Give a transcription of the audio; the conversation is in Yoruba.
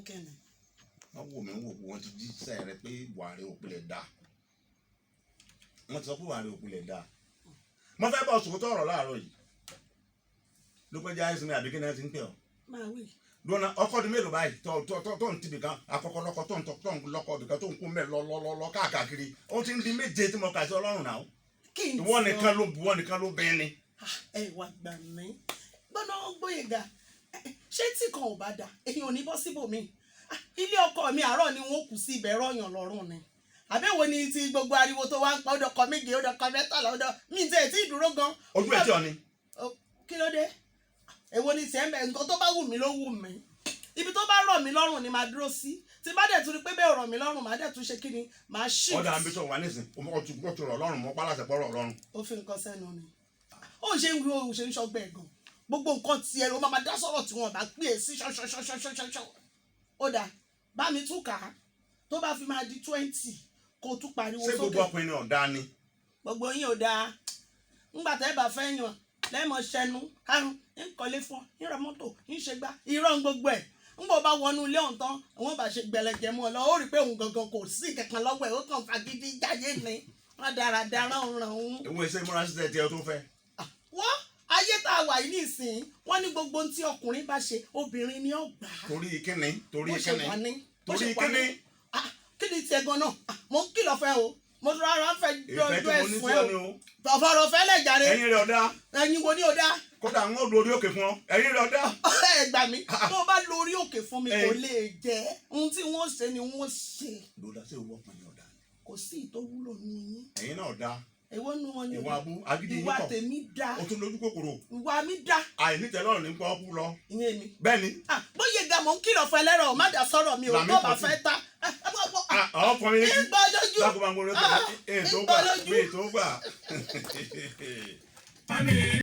kẹ́ni. wọ́n wò mí wò wọ́n ti jíṣẹ́ rẹ pé ìwà rẹ òpìlẹ̀ dá wọ́n ti sọ pé ìwà rẹ òpìlẹ̀ dá mo fẹ́ bọ̀ sòkòtò ọ̀rọ̀ láàárọ̀ yìí ló pẹ́ jẹ́ àìsàn mi àbí kí náà ti ń pè ọ́ máa wí. lọ́nà ọkọ di mélòó báyìí tó ń tibì kan àkọ́kọ́ lọ́kọ tó ń lọ́kọ bìkan tó ń kún mẹ́ lọ́ káàkiri ó ti ń di méje tí mo kà sí ọlọ́run náà ìwọ nìkan ló bẹ́ẹ̀ ni. ẹ wá gbà mí gbọ́dọ̀ Gbóyèga ṣé tí kan ò bá dà èyàn ò ní bọ́ síbòmí ilé ọkọ mi àárọ̀ ni wọ́n kù sí ibẹ̀ rọ̀yàn lọ́rùn ni àbẹ̀wò ni ti gbogbo ariwo tó wá ń pa ọdọkọ méje ọdọkọ mẹ́tàlá ọdọ mi tẹ̀ tí ìdúró gan. ojú ẹ̀ tí ọ ni. kí ló dé èwo ni tiẹ̀ ń bẹ̀ nǹkan tó bá wù mí ló wù mí ibi tó bá rọ̀ mí lọ́rùn ni màá dúró sí tí bá dẹ̀ tún rí pé bẹ́ẹ̀ rọ̀ mí lọ́rùn màá dẹ̀ tún ṣe kí ni màá ṣì. ọ̀dà àmì tó wà nísìn ó ti rọ̀ lọ́rùn mọ́ pálásẹ̀ pọ̀ rọ̀ lọ́rùn. ó fi nǹkan sẹ́nu ni ó ṣe ń wí ó ṣe ń ṣọgbẹ́ ẹ̀gàn gbogbo nǹkan tiẹ̀ ló máa dá sọ̀rọ̀ tí wọ́n bá pè é sí ṣọ́ṣọ́ṣọ́ṣọ́ṣọ́ ó dà bá mi tún kà á tó bá fi máa di 20 kó tún pariwo sókè. ṣé gbogbo ọkùnrin ọ̀dà ni. gbogbo yín ò dáa ńgbà tẹ́ bá fẹ́ yàn lẹ́mọ̀ ṣẹnu àrùn ń kọ́lé fún ọ ń ra mọ́tò ń ṣe gbá irọ́ gbogbo ẹ̀ ńgbà bá wọnú ilé ọ̀hún tán àwọn bá ṣe gbẹlẹjẹ mọ́ ọ lọ ó rí i pé òun gangan kò sí kankan lọ́wọ́ ẹ̀ ó kàn fagídí jáyé ni wọ́n dáradára ràn òun. ìwé iṣẹ́ ìmúra sí tẹ̀ tí ẹ tó fẹ́. wọ́n ayé tá a wà yìí nísìnyí wọ́n ní gbogbo tí ọkùnrin bá ṣe obìnrin ni ó gbà á. torí kíni torí kíni kí ni tiẹ̀ gan-an mo ń kìlọ̀ fẹ́ o mo tún rárá fẹ́ jọjọ ẹ̀sùn ẹ̀ o tọ̀fọ̀rọ̀ fẹ́ lẹ̀ jáde. ẹ̀yin rẹ̀ ọ̀dá. ẹ̀yin wo ni ọ̀dá. kódà ń lo orí òkè fún ọ ẹ̀yin rẹ̀ ọ̀dá. ẹ gbà mí tó o bá lo orí òkè fún mi kò lè jẹ́ ohun tí wọ́n ṣe ni wọ́n ṣe. lọ́dà sí ìwọ ọkùnrin ọ̀dà. kò sí ìtò wúlò nínú yín. ẹ̀yin náà ọ̀dà. èwo nu wọn ni ìwà abú agídí yín pọ̀ ìwà tèmi dá. o tún lójú kòkòrò. ìwà mi dá. àìnítẹ́lọ́rùn ní gbọ́ kú lọ. ìyẹn mi. bẹ́ẹ̀ni. Gbóyèga mò ń kìlọ̀ fún ẹlẹ́rọ̀ má dá sọ̀rọ̀ mi ò tó bá fẹ́ ta. ọkùnrin yìí ìgbà lójú. lágbo máa ń gbọ́ lójú ètò gbà.